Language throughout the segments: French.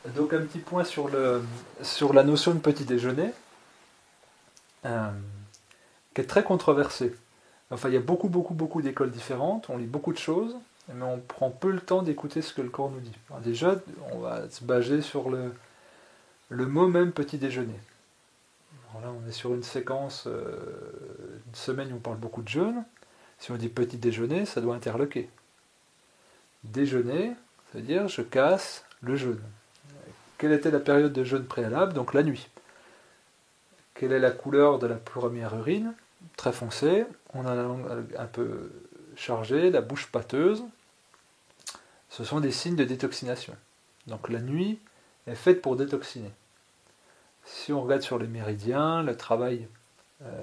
Donc un petit point sur la notion de petit déjeuner, euh, qui est très controversée. Enfin, il y a beaucoup d'écoles différentes, on lit beaucoup de choses, mais on prend peu le temps d'écouter ce que le corps nous dit. Alors déjà, on va se baser sur le mot même petit déjeuner. Alors là, on est sur une séquence, une semaine où on parle beaucoup de jeûne. Si on dit petit déjeuner, ça doit interloquer. Déjeuner, ça veut dire je casse le jeûne. Quelle était la période de jeûne préalable? Donc la nuit. Quelle est la couleur de la première urine? Très foncée. On a la langue un peu chargée, la bouche pâteuse. Ce sont des signes de détoxination. Donc la nuit est faite pour détoxiner. Si on regarde sur les méridiens, le travail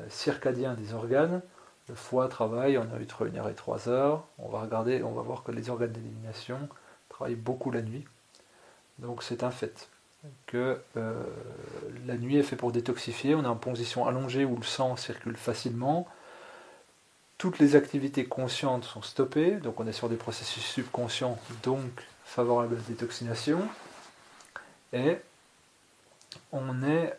circadien des organes, le foie travaille entre 1 heure et 3 heures. On va regarder, on va voir que les organes d'élimination travaillent beaucoup la nuit. Donc c'est un fait que la nuit est faite pour détoxifier. On est en position allongée où le sang circule facilement. Toutes les activités conscientes sont stoppées, donc on est sur des processus subconscients, donc favorables à la détoxination. Et on est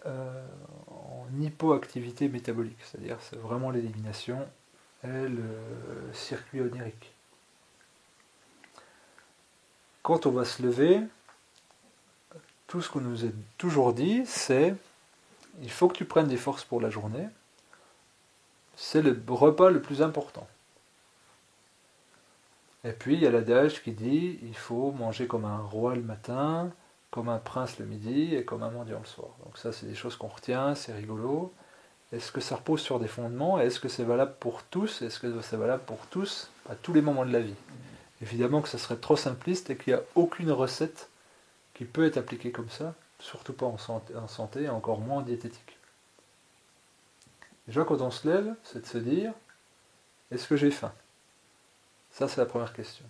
en hypoactivité métabolique, c'est-à-dire c'est vraiment l'élimination et le circuit onirique. Quand on va se lever, tout ce qu'on nous a toujours dit, c'est il faut que tu prennes des forces pour la journée. C'est le repas le plus important. Et puis il y a l'adage qui dit il faut manger comme un roi le matin, comme un prince le midi et comme un mendiant le soir. Donc ça c'est des choses qu'on retient, c'est rigolo. Est-ce que ça repose sur des fondements? Est-ce que c'est valable pour tous? Est-ce que c'est valable pour tous à tous les moments de la vie? Évidemment que ça serait trop simpliste et qu'il n'y a aucune recette qui peut être appliquée comme ça, surtout pas en santé et encore moins en diététique. Déjà quand on se lève, c'est de se dire est-ce que j'ai faim? Ça c'est la première question.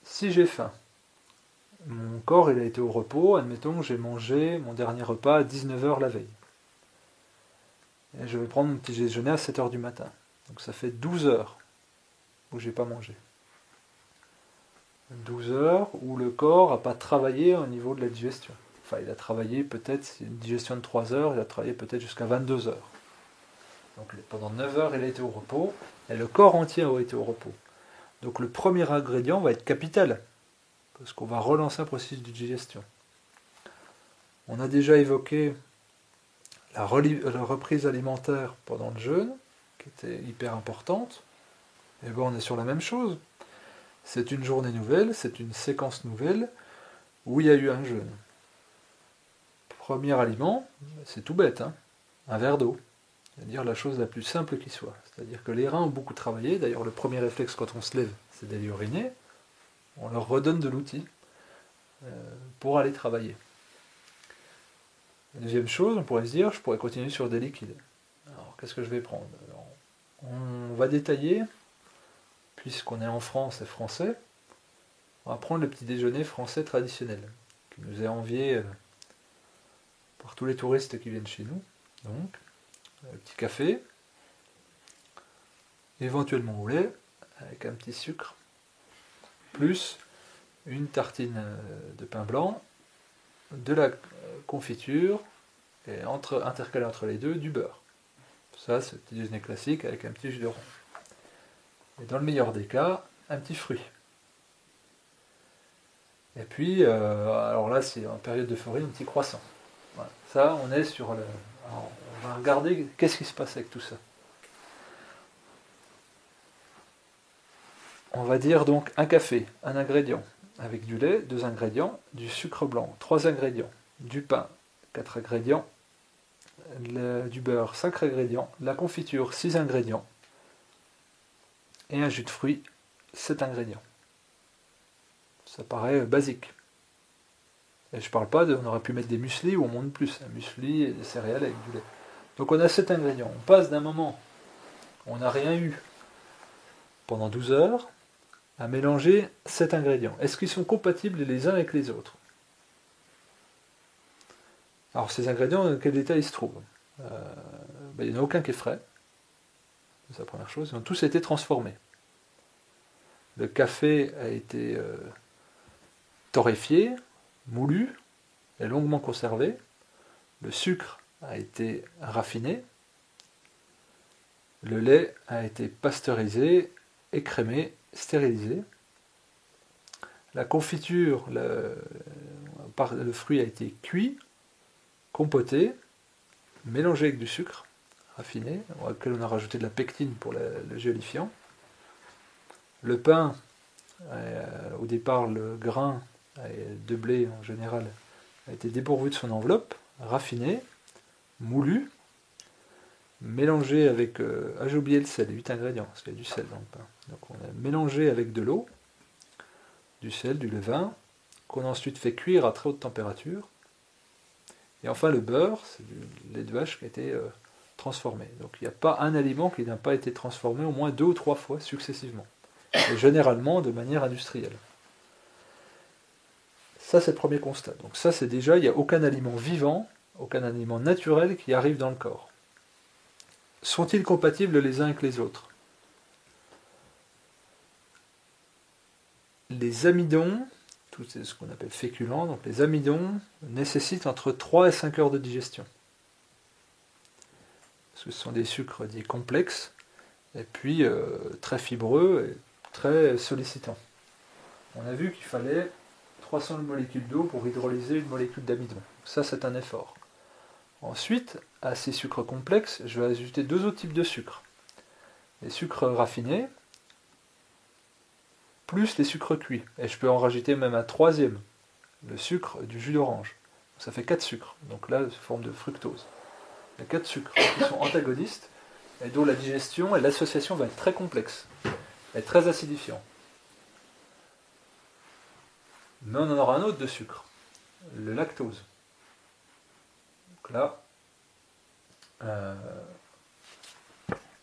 Si j'ai faim, mon corps il a été au repos, admettons que j'ai mangé mon dernier repas à 19 heures la veille. Et je vais prendre mon petit déjeuner à 7 heures du matin. Donc ça fait 12 heures où j'ai pas mangé. 12 heures où le corps n'a pas travaillé au niveau de la digestion. Enfin, il a travaillé peut-être, c'est une digestion de 3 heures, il a travaillé peut-être jusqu'à 22 heures. Donc pendant 9 heures, il a été au repos, et le corps entier a été au repos. Donc le premier ingrédient va être capital, parce qu'on va relancer un processus de digestion. On a déjà évoqué la reprise alimentaire pendant le jeûne, qui était hyper importante. Et bien on est sur la même chose. C'est une journée nouvelle, c'est une séquence nouvelle, où il y a eu un jeûne. Premier aliment, c'est tout bête, hein, un verre d'eau. C'est-à-dire la chose la plus simple qui soit. C'est-à-dire que les reins ont beaucoup travaillé. D'ailleurs, le premier réflexe quand on se lève, c'est d'aller uriner. On leur redonne de l'outil pour aller travailler. La deuxième chose, on pourrait se dire, je pourrais continuer sur des liquides. Alors, qu'est-ce que je vais prendre? Alors, on va détailler, puisqu'on est en France et français, on va prendre le petit déjeuner français traditionnel, qui nous est envié par tous les touristes qui viennent chez nous. Donc, un petit café, éventuellement au lait, avec un petit sucre, plus une tartine de pain blanc, de la confiture, et intercalé entre les deux, du beurre. Ça, c'est le petit déjeuner classique avec un petit jus d'orange. Et dans le meilleur des cas, un petit fruit. Et puis, alors là, c'est en période d'euphorie, un petit croissant. Voilà. Ça, on est sur le. Alors, on va regarder qu'est-ce qui se passe avec tout ça. On va dire donc un café, un ingrédient, avec du lait, 2 ingrédients, du sucre blanc, 3 ingrédients, du pain, 4 ingrédients, du beurre, 5 ingrédients, la confiture, 6 ingrédients, et un jus de fruits, 7 ingrédients. Ça paraît basique. Et je parle pas de, on aurait pu mettre des muesli ou on monte plus, un muesli et des céréales avec du lait. Donc on a 7 ingrédients. On passe d'un moment où on n'a rien eu pendant 12 heures à mélanger 7 ingrédients. Est-ce qu'ils sont compatibles les uns avec les autres? Alors ces ingrédients, dans quel état ils se trouvent? Il n'y en a aucun qui est frais, c'est la première chose. Ils ont tous été transformés. Le café a été torréfié, moulu et longuement conservé. Le sucre a été raffiné. Le lait a été pasteurisé, écrémé, stérilisé. La confiture, le fruit a été cuit, compoté, mélangé avec du sucre raffiné, auquel on a rajouté de la pectine pour le gélifiant. Le pain, au départ le grain de blé en général, a été dépourvu de son enveloppe, raffiné, moulu, mélangé avec... j'ai oublié le sel, 8 ingrédients, parce qu'il y a du sel dans le pain. Donc on a mélangé avec de l'eau, du sel, du levain, qu'on a ensuite fait cuire à très haute température. Et enfin le beurre, c'est du lait de vache qui a été transformé. Donc il n'y a pas un aliment qui n'a pas été transformé au moins 2 ou 3 fois successivement. Et généralement de manière industrielle. Ça c'est le premier constat. Donc ça c'est déjà, il n'y a aucun aliment vivant, aucun aliment naturel qui arrive dans le corps. Sont-ils compatibles les uns avec les autres? Les amidons, tout ce qu'on appelle féculents, donc les amidons nécessitent entre 3 et 5 heures de digestion. Parce que ce sont des sucres dits complexes, et puis très fibreux et très sollicitants. On a vu qu'il fallait 300 molécules d'eau pour hydrolyser une molécule d'amidon. Ça, c'est un effort. Ensuite, à ces sucres complexes, je vais ajouter 2 autres types de sucres. Les sucres raffinés, plus les sucres cuits. Et je peux en rajouter même un troisième, le sucre du jus d'orange. Ça fait 4 sucres, donc là, sous forme de fructose. Il y a 4 sucres qui sont antagonistes, et dont la digestion et l'association va être très complexe, et très acidifiant. Mais on en aura un autre de sucre, le lactose. Donc là,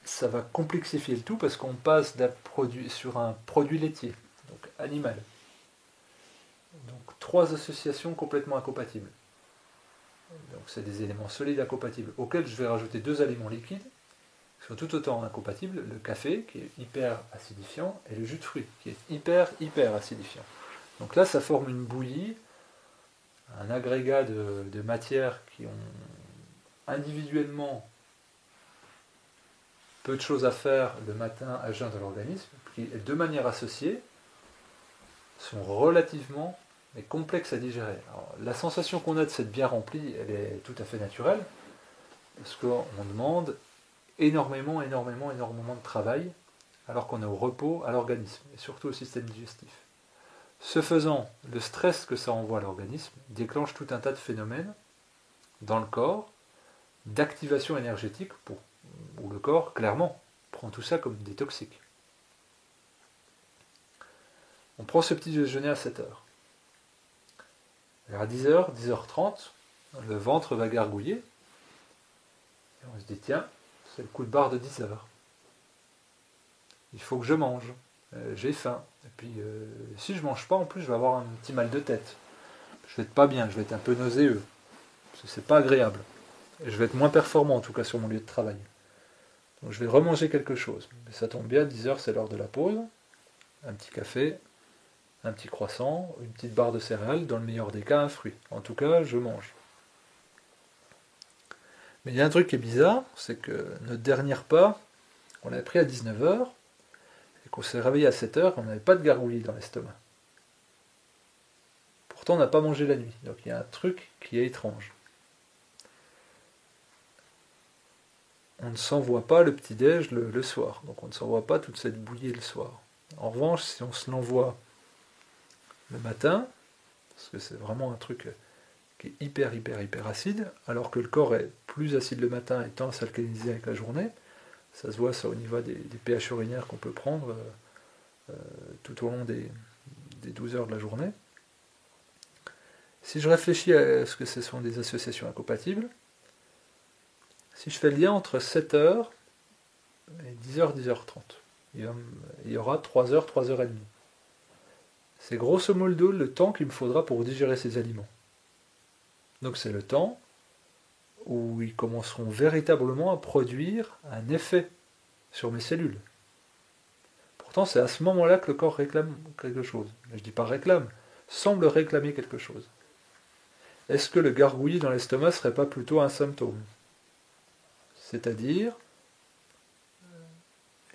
ça va complexifier le tout parce qu'on passe sur un produit laitier, donc animal. Donc 3 associations complètement incompatibles. Donc c'est des éléments solides incompatibles auxquels je vais rajouter 2 aliments liquides qui sont tout autant incompatibles, le café qui est hyper acidifiant et le jus de fruits qui est hyper acidifiant. Donc là ça forme une bouillie, un agrégat de matières qui ont individuellement peu de choses à faire le matin à jeun dans l'organisme, qui de manière associée sont relativement mais complexes à digérer. Alors, la sensation qu'on a de cette bière remplie, elle est tout à fait naturelle, parce qu'on demande énormément de travail, alors qu'on est au repos à l'organisme, et surtout au système digestif. Ce faisant, le stress que ça envoie à l'organisme déclenche tout un tas de phénomènes dans le corps, d'activation énergétique, où le corps, clairement, prend tout ça comme des toxiques. On prend ce petit déjeuner à 7 heures. À 10h, 10h30, le ventre va gargouiller. Et on se dit, tiens, c'est le coup de barre de 10 heures. Il faut que je mange. J'ai faim. Et puis, si je ne mange pas, en plus, je vais avoir un petit mal de tête. Je vais être pas bien, je vais être un peu nauséeux. Parce que c'est pas agréable. Et je vais être moins performant, en tout cas, sur mon lieu de travail. Donc, je vais remanger quelque chose. Mais ça tombe bien, 10 heures, c'est l'heure de la pause. Un petit café, un petit croissant, une petite barre de céréales, dans le meilleur des cas, un fruit. En tout cas, je mange. Mais il y a un truc qui est bizarre, c'est que notre dernier repas, on l'avait pris à 19h, et qu'on s'est réveillé à 7h, on n'avait pas de gargouillis dans l'estomac. Pourtant, on n'a pas mangé la nuit. Donc il y a un truc qui est étrange. On ne s'envoie pas le petit-déj le soir. Donc on ne s'envoie pas toute cette bouillie le soir. En revanche, si on se l'envoie le matin, parce que c'est vraiment un truc qui est hyper acide, alors que le corps est plus acide le matin et tend à s'alcaliniser avec la journée, ça se voit ça au niveau des pH urinaires qu'on peut prendre tout au long des 12 heures de la journée. Si je réfléchis à ce que ce sont des associations incompatibles, si je fais le lien entre 7h et 10h, 10h30, il y aura 3h, 3h30. C'est grosso modo le temps qu'il me faudra pour digérer ces aliments. Donc c'est le temps où ils commenceront véritablement à produire un effet sur mes cellules. Pourtant, c'est à ce moment-là que le corps réclame quelque chose. Je ne dis pas réclame, semble réclamer quelque chose. Est-ce que le gargouillis dans l'estomac ne serait pas plutôt un symptôme? C'est-à-dire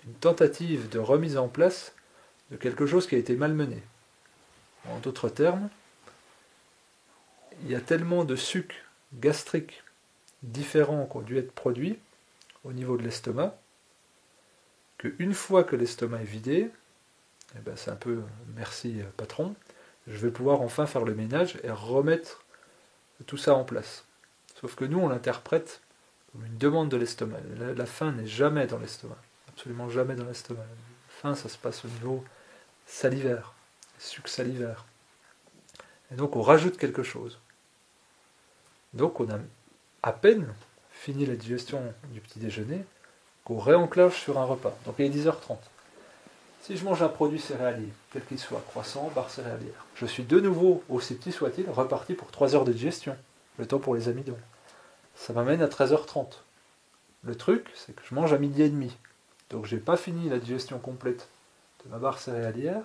une tentative de remise en place de quelque chose qui a été malmené. En d'autres termes, il y a tellement de sucs gastriques différents qui ont dû être produits au niveau de l'estomac, qu'une fois que l'estomac est vidé, eh ben c'est un peu merci patron, je vais pouvoir enfin faire le ménage et remettre tout ça en place. Sauf que nous, on l'interprète comme une demande de l'estomac. La faim n'est jamais dans l'estomac, absolument jamais dans l'estomac. La faim, ça se passe au niveau salivaire, suc salivaire. Et donc on rajoute quelque chose. Donc on a à peine fini la digestion du petit déjeuner qu'on réenclenche sur un repas. Donc il est 10h30. Si je mange un produit céréalier, quel qu'il soit, croissant, barre céréalière, je suis de nouveau, aussi petit soit-il, reparti pour 3 heures de digestion, le temps pour les amidons. Ça m'amène à 13h30. Le truc, c'est que je mange à 12h30. Donc j'ai pas fini la digestion complète de ma barre céréalière,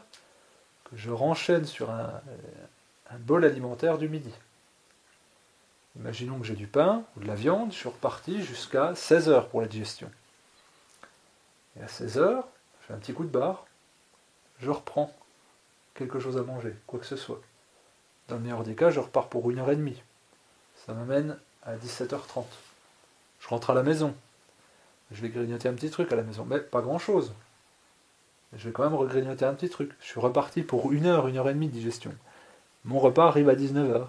que je renchaîne sur un bol alimentaire du midi. Imaginons que j'ai du pain ou de la viande, je suis reparti jusqu'à 16h pour la digestion. Et à 16h, je fais un petit coup de barre, je reprends quelque chose à manger, quoi que ce soit. Dans le meilleur des cas, je repars pour 1h30. Ça m'amène à 17h30. Je rentre à la maison. Je vais grignoter un petit truc à la maison, mais pas grand-chose. Je vais quand même regrignoter un petit truc. Je suis reparti pour 1h, 1h30 de digestion. Mon repas arrive à 19h.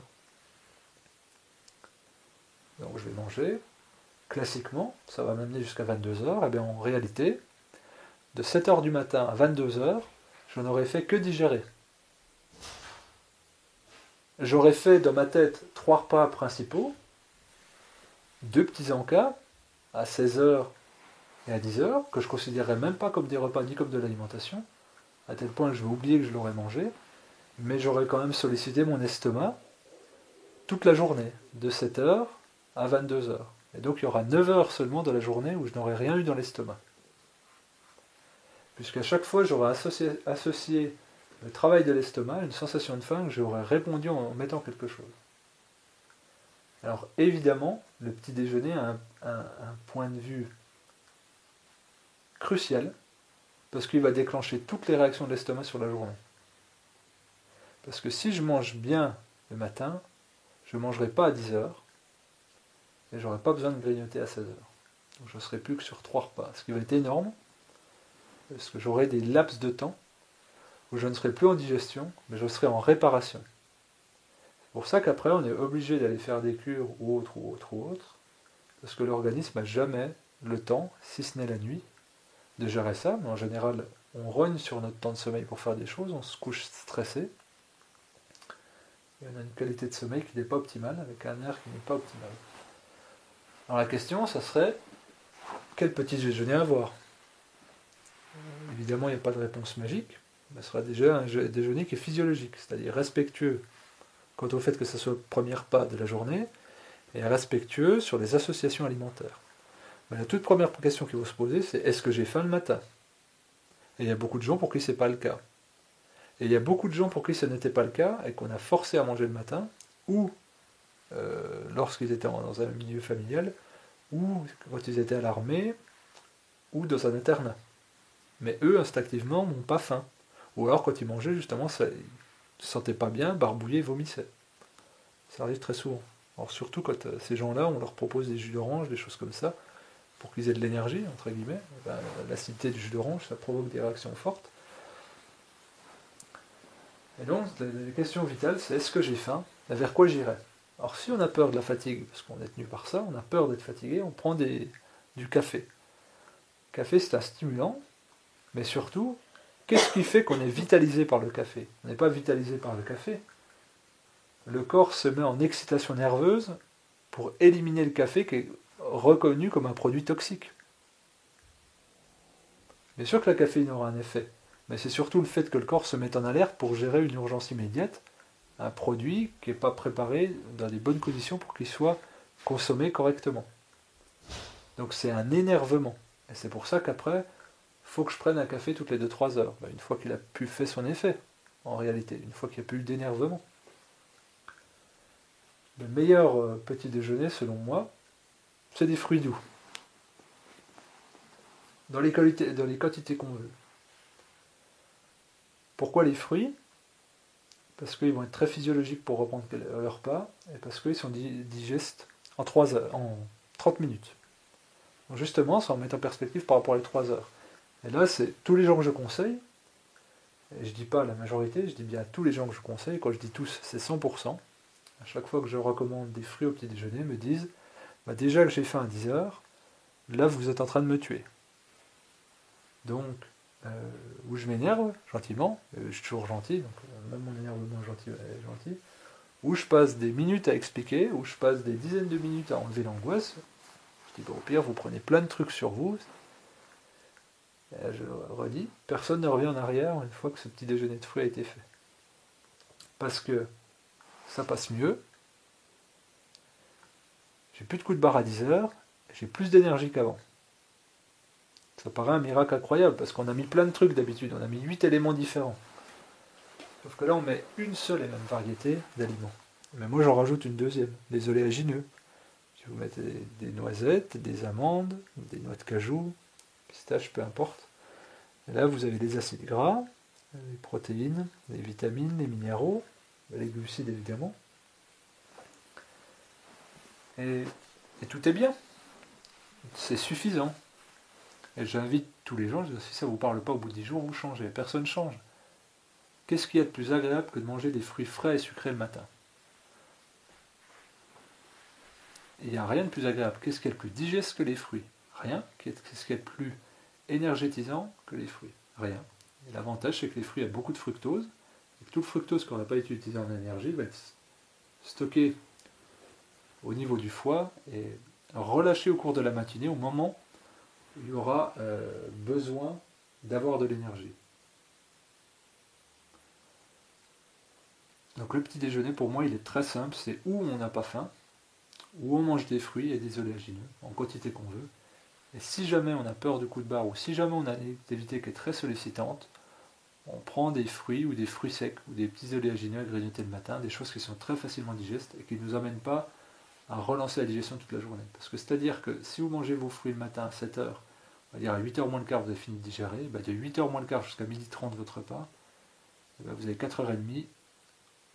Donc je vais manger. Classiquement, ça va m'amener jusqu'à 22h. Et bien en réalité, de 7h du matin à 22h, je n'aurais fait que digérer. J'aurais fait dans ma tête 3 repas principaux, 2 petits encas, à 16h et à 10h, que je ne considérerais même pas comme des repas ni comme de l'alimentation, à tel point que je vais oublier que je l'aurais mangé, mais j'aurais quand même sollicité mon estomac toute la journée, de 7h à 22h. Et donc il y aura 9h seulement de la journée où je n'aurai rien eu dans l'estomac. Puisqu'à chaque fois j'aurais associé le travail de l'estomac à une sensation de faim que j'aurais répondu en mettant quelque chose. Alors évidemment, le petit déjeuner a un point de vue crucial, parce qu'il va déclencher toutes les réactions de l'estomac sur la journée. Parce que si je mange bien le matin, je ne mangerai pas à 10h, et j'aurai pas besoin de grignoter à 16h. Donc je ne serai plus que sur 3 repas, ce qui va être énorme, parce que j'aurai des laps de temps où je ne serai plus en digestion, mais je serai en réparation. C'est pour ça qu'après on est obligé d'aller faire des cures ou autre, parce que l'organisme n'a jamais le temps, si ce n'est la nuit, de gérer ça, mais en général on rogne sur notre temps de sommeil pour faire des choses, on se couche stressé, et on a une qualité de sommeil qui n'est pas optimale, avec un air qui n'est pas optimal. Alors la question, ça serait, quel petit déjeuner avoir? Évidemment, il n'y a pas de réponse magique, mais ce sera déjà un déjeuner qui est physiologique, c'est-à-dire respectueux quant au fait que ce soit le premier repas de la journée, et respectueux sur les associations alimentaires. Mais la toute première question qu'il faut se poser, c'est est-ce que j'ai faim le matin? Et il y a beaucoup de gens pour qui ce n'est pas le cas. Et il y a beaucoup de gens pour qui ce n'était pas le cas, et qu'on a forcé à manger le matin, ou lorsqu'ils étaient dans un milieu familial, ou quand ils étaient à l'armée, ou dans un internat. Mais eux, instinctivement, n'ont pas faim. Ou alors, quand ils mangeaient, justement, ils ne se sentaient pas bien, barbouillaient, vomissaient. Ça arrive très souvent. Alors, surtout quand ces gens-là, on leur propose des jus d'orange, des choses comme ça, pour qu'ils aient de l'énergie, entre guillemets. Ben, l'acidité du jus d'orange, ça provoque des réactions fortes. Et donc, la question vitale, c'est est-ce que j'ai faim? Vers quoi j'irai? Alors, si on a peur de la fatigue, parce qu'on est tenu par ça, on a peur d'être fatigué, on prend du café. Le café, c'est un stimulant, mais surtout, qu'est-ce qui fait qu'on est vitalisé par le café? On n'est pas vitalisé par le café. Le corps se met en excitation nerveuse pour éliminer le café qui est reconnu comme un produit toxique. Bien sûr que la caféine aura un effet, mais c'est surtout le fait que le corps se mette en alerte pour gérer une urgence immédiate, un produit qui n'est pas préparé dans les bonnes conditions pour qu'il soit consommé correctement. Donc c'est un énervement. Et c'est pour ça qu'après, il faut que je prenne un café toutes les 2-3 heures, une fois qu'il a pu faire son effet. en réalité, une fois qu'il n'y a plus d'énervement. Le meilleur petit déjeuner, selon moi, c'est des fruits doux. Dans les quantités qu'on veut. Pourquoi les fruits? Parce qu'ils vont être très physiologiques pour reprendre leur repas, et parce qu'ils sont digestes en 3 heures, en 30 minutes. Donc justement, ça en met en perspective par rapport à les 3 heures. Et là, c'est tous les gens que je conseille, et je dis pas la majorité, je dis bien tous les gens que je conseille, quand je dis tous, c'est 100%. À chaque fois que je recommande des fruits au petit déjeuner, me disent, déjà que j'ai faim à 10 heures, là vous êtes en train de me tuer. Donc, où je m'énerve, gentiment, je suis toujours gentil, donc même mon énervement est gentil, où je passe des minutes à expliquer, où je passe des dizaines de minutes à enlever l'angoisse. Je dis, au pire, vous prenez plein de trucs sur vous. Et je redis, personne ne revient en arrière une fois que ce petit déjeuner de fruits a été fait. Parce que ça passe mieux, j'ai plus de coups de barre à 10 heures, j'ai plus d'énergie qu'avant. Ça paraît un miracle incroyable, parce qu'on a mis plein de trucs d'habitude, on a mis 8 éléments différents. Sauf que là, on met une seule et même variété d'aliments. Mais moi, j'en rajoute une deuxième, des oléagineux. Je vais vous mettre des noisettes, des amandes, des noix de cajou, pistaches, peu importe. Et là, vous avez les acides gras, les protéines, les vitamines, les minéraux, les glucides évidemment. Et tout est bien. C'est suffisant. Et j'invite tous les gens, si ça ne vous parle pas au bout de 10 jours, vous changez. Personne ne change. Qu'est-ce qu'il y a de plus agréable que de manger des fruits frais et sucrés le matin? Il n'y a rien de plus agréable. Qu'est-ce qui est le plus digeste que les fruits? Rien. Qu'est-ce qui est le plus énergétisant que les fruits? Rien. Et l'avantage, c'est que les fruits ont beaucoup de fructose. Et que tout le fructose qu'on n'a pas utilisé en énergie va être stocké au niveau du foie et relâché au cours de la matinée au moment où il y aura besoin d'avoir de l'énergie. Donc le petit déjeuner, pour moi, il est très simple. C'est où on n'a pas faim, où on mange des fruits et des oléagineux, en quantité qu'on veut. Et si jamais on a peur du coup de barre, ou si jamais on a une activité qui est très sollicitante, on prend des fruits ou des fruits secs, ou des petits oléagineux à grignoter le matin, des choses qui sont très facilement digestes et qui ne nous amènent pas à relancer la digestion toute la journée. Parce que c'est-à-dire que si vous mangez vos fruits le matin à 7 heures, on va dire à 8h moins le quart, vous avez fini de digérer, de 8h moins le quart jusqu'à 12h30 votre repas, vous avez 4h30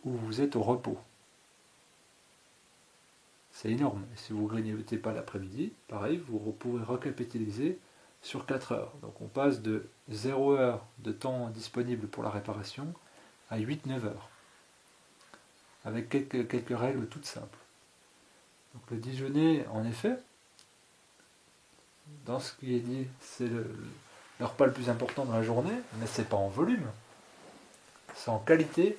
où vous êtes au repos. C'est énorme. Et si vous ne grignotez pas l'après-midi, pareil, vous pourrez recapitaliser sur 4 heures. Donc on passe de 0 heure de temps disponible pour la réparation à 8-9 heures. Avec quelques règles toutes simples. Donc le déjeuner, en effet, dans ce qui est dit, c'est le repas le plus important dans la journée, mais c'est pas en volume. C'est en qualité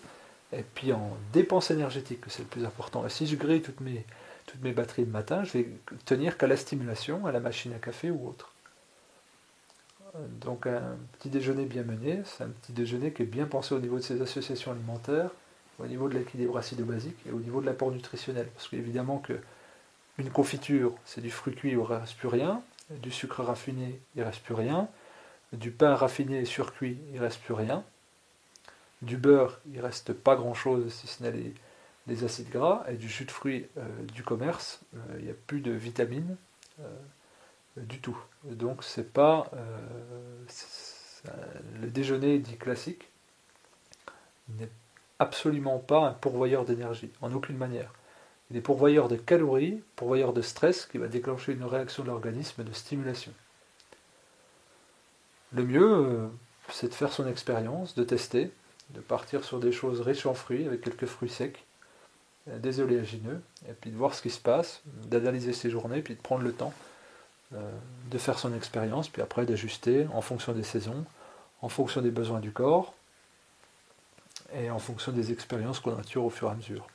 et puis en dépense énergétique que c'est le plus important. Et si je grille toutes mes batteries le matin, je vais tenir qu'à la stimulation, à la machine à café ou autre. Donc un petit déjeuner bien mené, c'est un petit déjeuner qui est bien pensé au niveau de ses associations alimentaires, au niveau de l'équilibre acido-basique et au niveau de l'apport nutritionnel. Parce qu'évidemment que une confiture, c'est du fruit cuit où il ne reste plus rien, du sucre raffiné, il ne reste plus rien, du pain raffiné et surcuit, il ne reste plus rien, du beurre, il ne reste pas grand-chose si ce n'est les acides gras, et du jus de fruits du commerce, il n'y a plus de vitamines du tout. Donc c'est pas le déjeuner dit classique n'est absolument pas un pourvoyeur d'énergie, en aucune manière. Il est pourvoyeur de calories, pourvoyeur de stress qui va déclencher une réaction de l'organisme de stimulation. Le mieux, c'est de faire son expérience, de tester, de partir sur des choses riches en fruits, avec quelques fruits secs, des oléagineux, et puis de voir ce qui se passe, d'analyser ses journées, puis de prendre le temps de faire son expérience, puis après d'ajuster en fonction des saisons, en fonction des besoins du corps, et en fonction des expériences qu'on mature au fur et à mesure.